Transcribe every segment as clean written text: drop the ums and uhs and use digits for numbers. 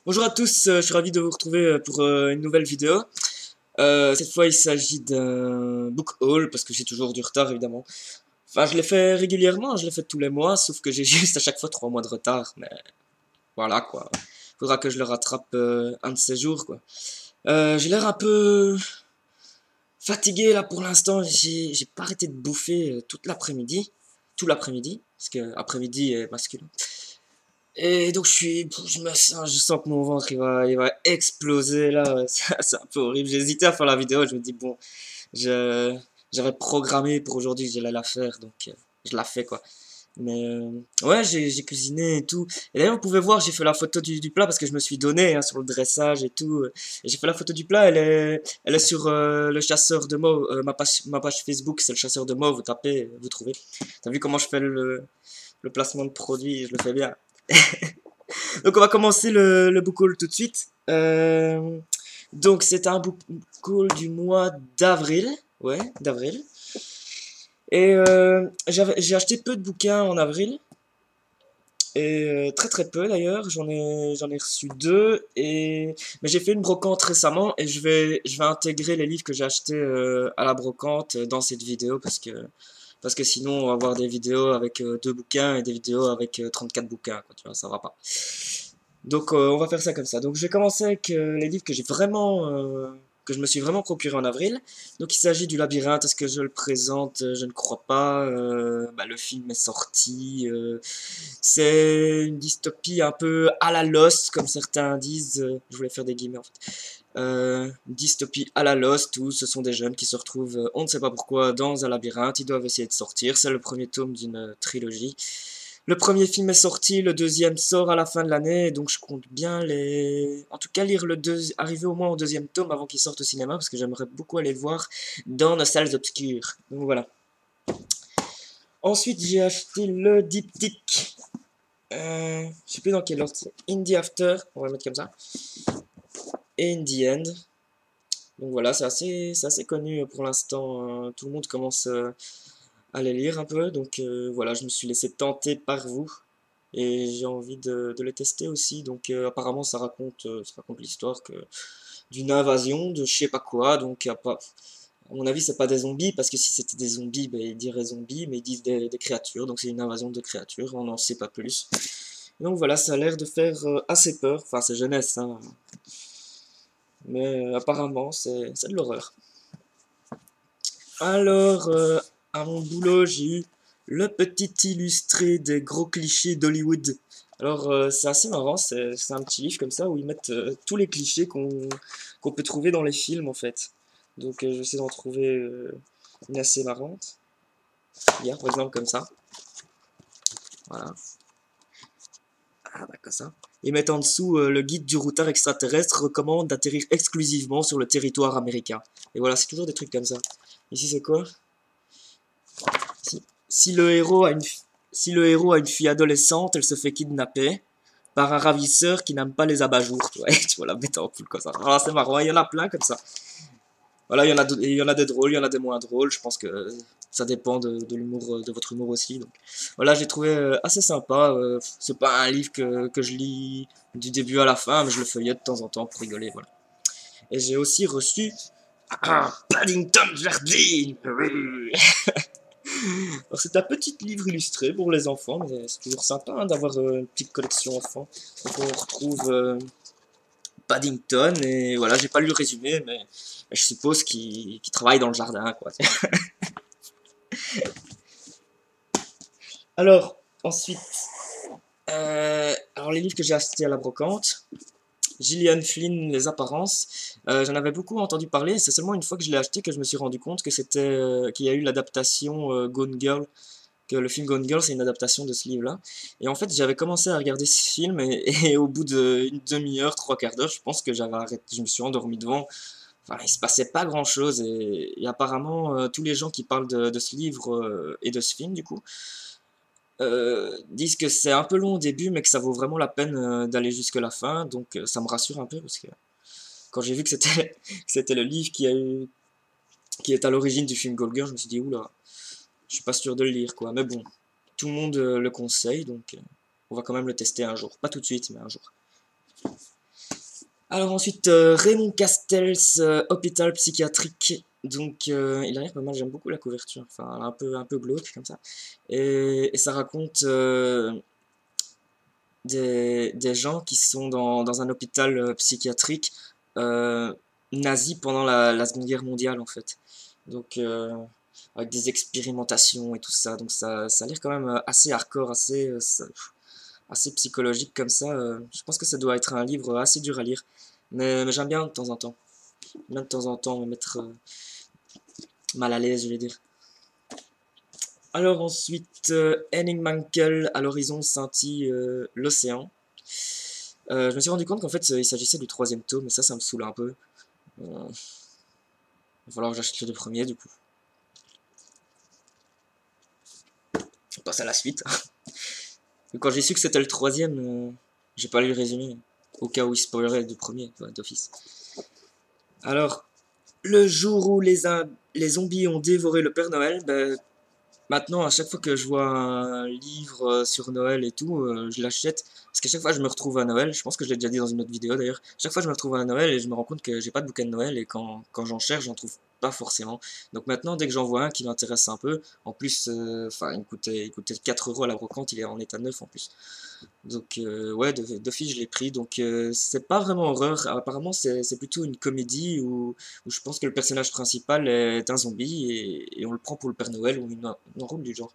Bonjour à tous, je suis ravi de vous retrouver pour une nouvelle vidéo. Cette fois, il s'agit d'un book haul parce que j'ai toujours du retard évidemment. Enfin, je l'ai fait régulièrement, je l'ai fait tous les mois, sauf que j'ai juste à chaque fois 3 mois de retard. Mais voilà quoi. Faudra que je le rattrape un de ces jours quoi. J'ai l'air un peu fatigué là pour l'instant. J'ai pas arrêté de bouffer toute l'après-midi, tout l'après-midi, parce que après-midi est masculin. Et donc je sens que mon ventre il va exploser là, c'est un peu horrible. J'ai hésité à faire la vidéo, je me dis bon, je, j'avais programmé pour aujourd'hui que j'allais la faire, donc je la fais quoi. Mais ouais, j'ai cuisiné et tout. Et d'ailleurs, vous pouvez voir, j'ai fait la photo du plat parce que je me suis donné hein, sur le dressage et tout. Et j'ai fait la photo du plat, elle est sur le chasseur de mauve, ma page Facebook, c'est le chasseur de mauve, vous tapez, vous trouvez. T'as vu comment je fais le placement de produit, je le fais bien. Donc on va commencer le book haul tout de suite. Donc c'est un book haul du mois d'avril. Ouais, d'avril. Et j'ai acheté peu de bouquins en avril. Et très très peu d'ailleurs. J'en ai reçu deux. Mais j'ai fait une brocante récemment et je vais intégrer les livres que j'ai achetés à la brocante dans cette vidéo parce que sinon on va avoir des vidéos avec deux bouquins et des vidéos avec 34 bouquins, quoi, tu vois, ça va pas. Donc on va faire ça comme ça. Donc je vais commencer avec les livres que je me suis vraiment procuré en avril. Donc il s'agit du Labyrinthe. Est-ce que je le présente? Je ne crois pas. Bah, le film est sorti. C'est une dystopie un peu à la Lost, comme certains disent. Je voulais faire des guillemets en fait. Une dystopie à la Lost où ce sont des jeunes qui se retrouvent, on ne sait pas pourquoi, dans un labyrinthe. Ils doivent essayer de sortir. C'est le premier tome d'une trilogie. Le premier film est sorti, le deuxième sort à la fin de l'année, donc je compte bien en tout cas lire arriver au moins au deuxième tome avant qu'il sorte au cinéma, parce que j'aimerais beaucoup aller le voir dans nos salles obscures. Donc voilà. Ensuite, j'ai acheté le diptyque. Je sais plus dans quel ordre c'est. In the After, on va le mettre comme ça. Et In the End. Donc voilà, c'est assez connu pour l'instant. Tout le monde commence à les lire un peu, donc voilà, je me suis laissé tenter par vous. Et j'ai envie de les tester aussi. Donc apparemment ça raconte l'histoire d'une invasion de je sais pas quoi. Donc à mon avis c'est pas des zombies parce que si c'était des zombies, ben, ils diraient zombies, mais ils disent des créatures. Donc c'est une invasion de créatures. On n'en sait pas plus. Donc voilà, ça a l'air de faire assez peur. Enfin c'est jeunesse, hein. Mais apparemment c'est de l'horreur. Alors à mon boulot j'ai eu le petit illustré des gros clichés d'Hollywood. Alors, c'est assez marrant, c'est un petit livre comme ça où ils mettent tous les clichés qu'on peut trouver dans les films en fait. Donc, je vais essayer d'en trouver une assez marrante. Hier, par exemple, comme ça. Voilà. Ah, bah, comme ça. Ils mettent en dessous le guide du routard extraterrestre recommande d'atterrir exclusivement sur le territoire américain. Et voilà, c'est toujours des trucs comme ça. Ici, c'est quoi? Si, si le héros a une, si le héros a une fille adolescente, elle se fait kidnapper par un ravisseur qui n'aime pas les abat-jours. Tu vois, tu vois la bête en poule comme ça. Alors c'est marrant, il y en a plein comme ça. Voilà, il y en a des drôles, il y en a des moins drôles. Je pense que ça dépend de l'humour, de votre humour aussi. Donc voilà, j'ai trouvé assez sympa. C'est pas un livre que je lis du début à la fin, mais je le feuillette de temps en temps pour rigoler. Voilà. Et j'ai aussi reçu Paddington Jardine. Alors c'est un petit livre illustré pour les enfants, mais c'est toujours sympa hein, d'avoir une petite collection enfants. Donc on retrouve Paddington et voilà, j'ai pas lu le résumé, mais je suppose qu'il travaille dans le jardin quoi. Alors ensuite, alors les livres que j'ai achetés à la brocante, Gillian Flynn, Les Apparences, j'en avais beaucoup entendu parler. C'est seulement une fois que je l'ai acheté que je me suis rendu compte que qu'il y a eu l'adaptation Gone Girl, que le film Gone Girl c'est une adaptation de ce livre-là. Et en fait, j'avais commencé à regarder ce film et au bout d'une demi-heure, trois quarts d'heure, je pense que j'avais arrêté, je me suis endormi devant. Enfin, il se passait pas grand-chose et apparemment tous les gens qui parlent de ce livre et de ce film du coup disent que c'est un peu long au début mais que ça vaut vraiment la peine d'aller jusque la fin. Donc ça me rassure un peu parce que quand j'ai vu que c'était que c'était le livre qui est à l'origine du film Gone Girl, je me suis dit oula, je suis pas sûr de le lire quoi. Mais bon, tout le monde le conseille, donc on va quand même le tester un jour. Pas tout de suite, mais un jour. Alors ensuite, Raymond Castells, hôpital psychiatrique. Donc il a l'air pas mal, j'aime beaucoup la couverture, enfin un peu glauque comme ça. Et ça raconte des gens qui sont dans un hôpital psychiatrique euh, nazi pendant la Seconde Guerre mondiale en fait. Donc avec des expérimentations et tout ça. Donc ça a l'air quand même assez hardcore, assez psychologique comme ça. Je pense que ça doit être un livre assez dur à lire. Mais j'aime bien de temps en temps. Même de temps en temps me mettre mal à l'aise, je vais dire. Alors ensuite, Henning Mankell, à l'horizon scintille l'océan. Je me suis rendu compte qu'en fait il s'agissait du troisième tome, mais ça me saoule un peu. Il va falloir que j'achète les deux premiers du coup. On passe à la suite. Quand j'ai su que c'était le troisième, j'ai pas lu le résumé. Au cas où il spoilerait les deux premiers, d'office. Alors, le jour où les zombies ont dévoré le Père Noël, ben, maintenant, à chaque fois que je vois un livre sur Noël et tout, je l'achète. Parce qu'à chaque fois, je me retrouve à Noël. Je pense que je l'ai déjà dit dans une autre vidéo d'ailleurs. Chaque fois, je me retrouve à Noël et je me rends compte que j'ai pas de bouquin de Noël. Et quand j'en cherche, j'en trouve pas forcément. Donc maintenant, dès que j'en vois un qui m'intéresse un peu, en plus, enfin, il coûtait 4 euros à la brocante, il est en état neuf en plus. Donc ouais, d'office je l'ai pris. Donc c'est pas vraiment horreur. Apparemment c'est plutôt une comédie où je pense que le personnage principal est un zombie et on le prend pour le Père Noël ou une enrobe du genre.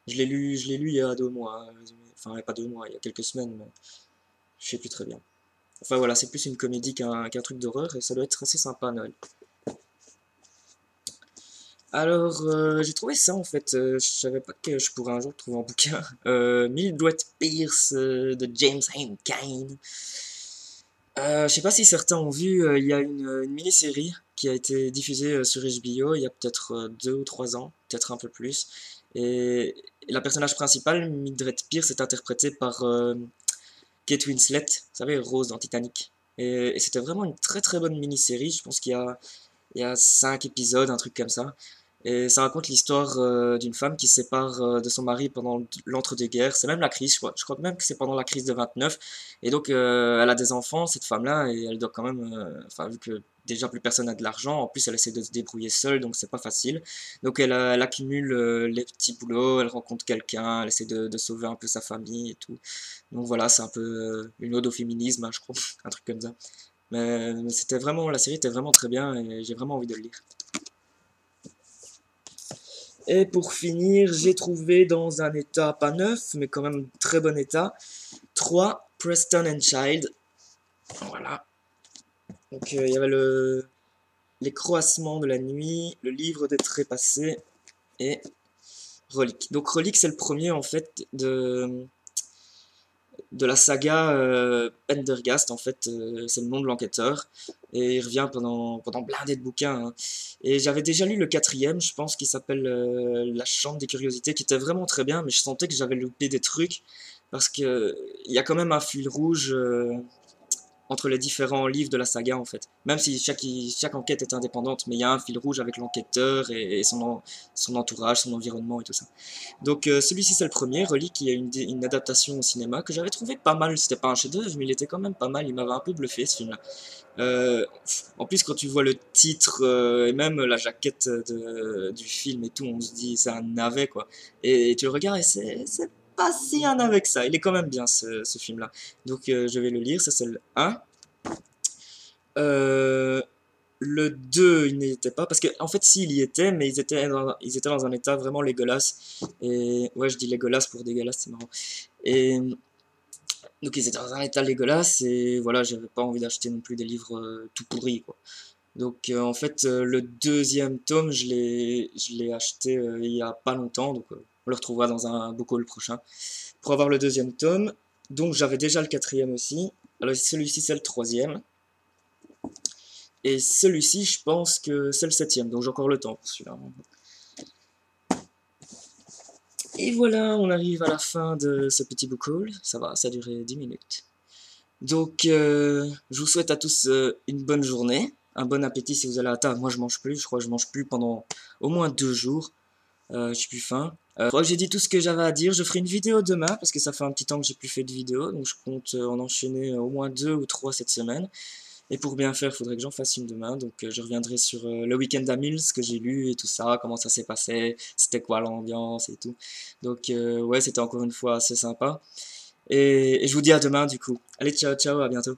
Je l'ai lu il y a 2 mois. Enfin pas 2 mois, il y a quelques semaines, mais je sais plus très bien. Enfin voilà, c'est plus une comédie qu'un truc d'horreur et ça doit être assez sympa à Noël. Alors, j'ai trouvé ça en fait, je savais pas que je pourrais un jour le trouver en bouquin. Mildred Pierce de James M. Cain. Je sais pas si certains ont vu, il y a une mini-série qui a été diffusée sur HBO il y a peut-être 2 ou 3 ans, peut-être un peu plus. Et la personnage principale, Mildred Pierce, est interprétée par Kate Winslet, vous savez, Rose dans Titanic. Et c'était vraiment une très très bonne mini-série, je pense il y a 5 épisodes, un truc comme ça. Et ça raconte l'histoire d'une femme qui se sépare de son mari pendant l'entre-deux-guerres. C'est même la crise, je crois. Je crois même que c'est pendant la crise de 29. Et donc, elle a des enfants, cette femme-là, et elle doit quand même... Enfin, vu que déjà plus personne n'a de l'argent, en plus elle essaie de se débrouiller seule, donc c'est pas facile. Donc elle accumule les petits boulots, elle rencontre quelqu'un, elle essaie de sauver un peu sa famille et tout. Donc voilà, c'est un peu une ode au féminisme, hein, je crois, un truc comme ça. Mais c'était vraiment, la série était vraiment très bien et j'ai vraiment envie de le lire. Et pour finir, j'ai trouvé dans un état pas neuf, mais quand même très bon état, 3 Preston and Child. Voilà. Donc il y avait les croassements de la nuit, le livre des trépassés et Relique. Donc Relique, c'est le premier en fait de la saga Pendergast, en fait, c'est le nom de l'enquêteur, et il revient pendant blindé de bouquins, hein. Et j'avais déjà lu le quatrième, je pense, qui s'appelle La Chambre des Curiosités, qui était vraiment très bien, mais je sentais que j'avais loupé des trucs, parce que il y a quand même un fil rouge entre les différents livres de la saga en fait. Même si chaque enquête est indépendante, mais il y a un fil rouge avec l'enquêteur et son entourage, son environnement et tout ça. Donc celui-ci c'est le premier, Relic, qui a une adaptation au cinéma que j'avais trouvé pas mal, c'était pas un chef-d'œuvre, mais il était quand même pas mal, il m'avait un peu bluffé ce film-là. En plus quand tu vois le titre et même la jaquette du film et tout, on se dit c'est un navet quoi. Et tu le regardes et c'est pas si un navet que ça, il est quand même bien ce film-là. Donc je vais le lire, ça c'est le 1. Euh, le 2, il n'était pas, parce que en fait, si, il y était, mais ils étaient dans un état vraiment dégueulasse. Et ouais, je dis dégueulasse pour dégueulasse, c'est marrant. Et donc, ils étaient dans un état dégueulasse, et voilà, j'avais pas envie d'acheter non plus des livres tout pourris, quoi. Donc, en fait, le deuxième tome, je l'ai acheté il y a pas longtemps, donc on le retrouvera dans un book haul prochain. Pour avoir le deuxième tome, donc j'avais déjà le quatrième aussi. Alors, celui-ci, c'est le troisième. Et celui-ci, je pense que c'est le septième, donc j'ai encore le temps pour celui-là. Et voilà, on arrive à la fin de ce petit book haul. Ça va, ça a duré 10 minutes. Donc, je vous souhaite à tous une bonne journée, un bon appétit si vous allez à table. Moi, je mange plus, je crois que je mange plus pendant au moins 2 jours. J'ai plus faim. Je crois que j'ai dit tout ce que j'avais à dire. Je ferai une vidéo demain parce que ça fait un petit temps que j'ai plus fait de vidéo, donc je compte en enchaîner au moins 2 ou 3 cette semaine. Et pour bien faire, il faudrait que j'en fasse une demain. Donc je reviendrai sur le week-end d'Amil, ce que j'ai lu et tout ça, comment ça s'est passé, c'était quoi l'ambiance et tout. Donc ouais, c'était encore une fois assez sympa. Et je vous dis à demain du coup. Allez, ciao, ciao, à bientôt.